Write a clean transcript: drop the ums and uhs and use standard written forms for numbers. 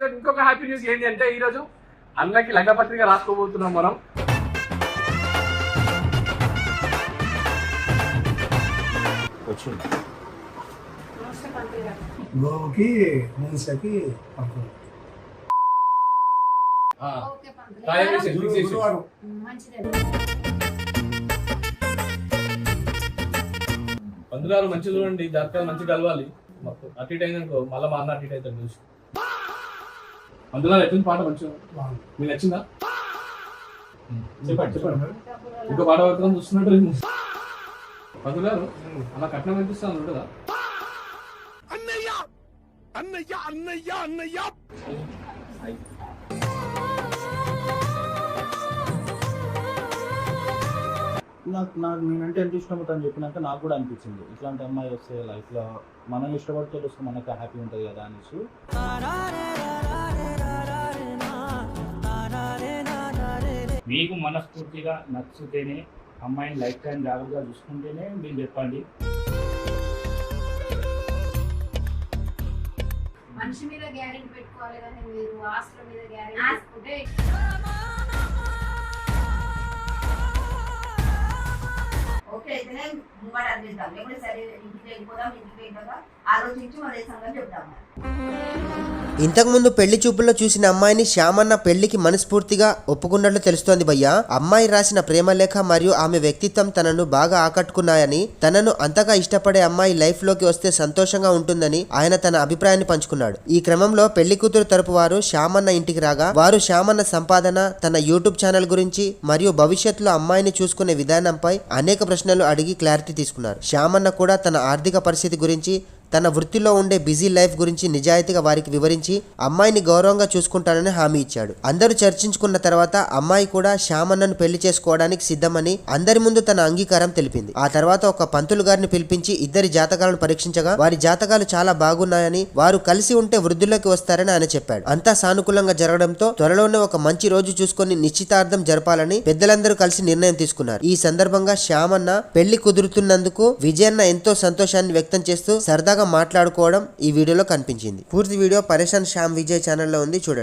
ఇంకొక happy news ఏంటి అంటే ఈరోజు అన్నకి లగ్గపత్రిక రాసుకోబోతున్నాం మనం. గోవుకి మూసకి పంపులు. పందులాలు మంచిగా చూడండి, జాతకాలు మంచిగా కలవాలి. అటు ఇటు అయిందనుకో మళ్ళీ మా అన్న అటు ఇటు అవుతాడు చూసి. పందులాలు ఎట్టింది పాట మంచిగా మీకు నచ్చిందా? చెప్పండి చెప్పండి. ఇంకో పాట పడుతుందని చూస్తున్నట్టు పందులాలు అలా కట్నం అనిపిస్తాను ఉంటుందా? అన్నయ్య అన్నయ్య అన్నయ్య అన్నయ్య నాకు నేనంటే ఎంత ఇష్టం అని చెప్పినాక నాకు కూడా అనిపించింది ఇట్లాంటి అమ్మాయి వస్తే లైఫ్లో మనం ఇష్టపడితే వస్తే మనకు హ్యాపీ ఉంటుంది కదా అనేసి. మీకు మనస్ఫూర్తిగా నచ్చితేనే అమ్మాయిని లైఫ్ టైం జాగ్రత్తగా చూసుకుంటేనే మీరు చెప్పండి. మనిషి మీద గ్యారెంటీ పెట్టుకోవాలి కానీ మీరు ఆస్తుల మీద గ్యారెంటీ పెట్టుకుంటే ఓకే అయితేనే ముంగడ అందిద్దాం, లేకపోతే సరే ఇంటికి వెళ్ళిపోదాం, ఇంటికి వెళ్ళిపోగా ఆలోచించి మళ్ళీ సంగతి చెప్తాము. ఇంతకుముందు పెళ్లి చూపుల్లో చూసిన అమ్మాయిని శ్యామన్న పెళ్లికి మనస్ఫూర్తిగా ఒప్పుకున్నట్లు తెలుస్తోంది భయ్య. అమ్మాయి రాసిన ప్రేమలేఖ మరియు ఆమె వ్యక్తిత్వం తనను బాగా ఆకట్టుకున్నాయని, తనను అంతగా ఇష్టపడే అమ్మాయి లైఫ్ లోకి వస్తే సంతోషంగా ఉంటుందని ఆయన తన అభిప్రాయాన్ని పంచుకున్నాడు. ఈ క్రమంలో పెళ్లి కూతురు తరపు వారు శ్యామన్న ఇంటికి రాగా వారు శ్యామన్న సంపాదన, తన యూట్యూబ్ ఛానల్ గురించి మరియు భవిష్యత్తులో అమ్మాయిని చూసుకునే విధానంపై అనేక ప్రశ్నలు అడిగి క్లారిటీ తీసుకున్నారు. శ్యామన్న కూడా తన ఆర్థిక పరిస్థితి గురించి, తన వృత్తిలో ఉండే బిజీ లైఫ్ గురించి నిజాయితీగా వారికి వివరించి అమ్మాయిని గౌరవంగా చూసుకుంటానని హామీ ఇచ్చాడు. అందరూ చర్చించుకున్న తర్వాత అమ్మాయి కూడా శ్యామన్నను పెళ్లి చేసుకోవడానికి సిద్ధమని అందరి ముందు తన అంగీకారం తెలిపింది. ఆ తర్వాత ఒక పంతులు గారిని పిలిపించి ఇద్దరి జాతకాలను పరీక్షించగా వారి జాతకాలు చాలా బాగున్నాయని, వారు కలిసి ఉంటే వృద్ధిలోకి వస్తారని ఆయన చెప్పాడు. అంతా సానుకూలంగా జరగడంతో త్వరలోనే ఒక మంచి రోజు చూసుకొని నిశ్చితార్థం జరపాలని పెద్దలందరూ కలిసి నిర్ణయం తీసుకున్నారు. ఈ సందర్భంగా శ్యామన్న పెళ్లి కుదురుతున్నందుకు విజయన్న ఎంతో సంతోషాన్ని వ్యక్తం చేస్తూ సరదాగా మాట్లాడుకోవడం ఈ వీడియోలో కనిపించింది. పూర్తి వీడియో పరేషాన్ శ్యామ్ విజయ్ ఛానల్లో ఉంది, చూడండి.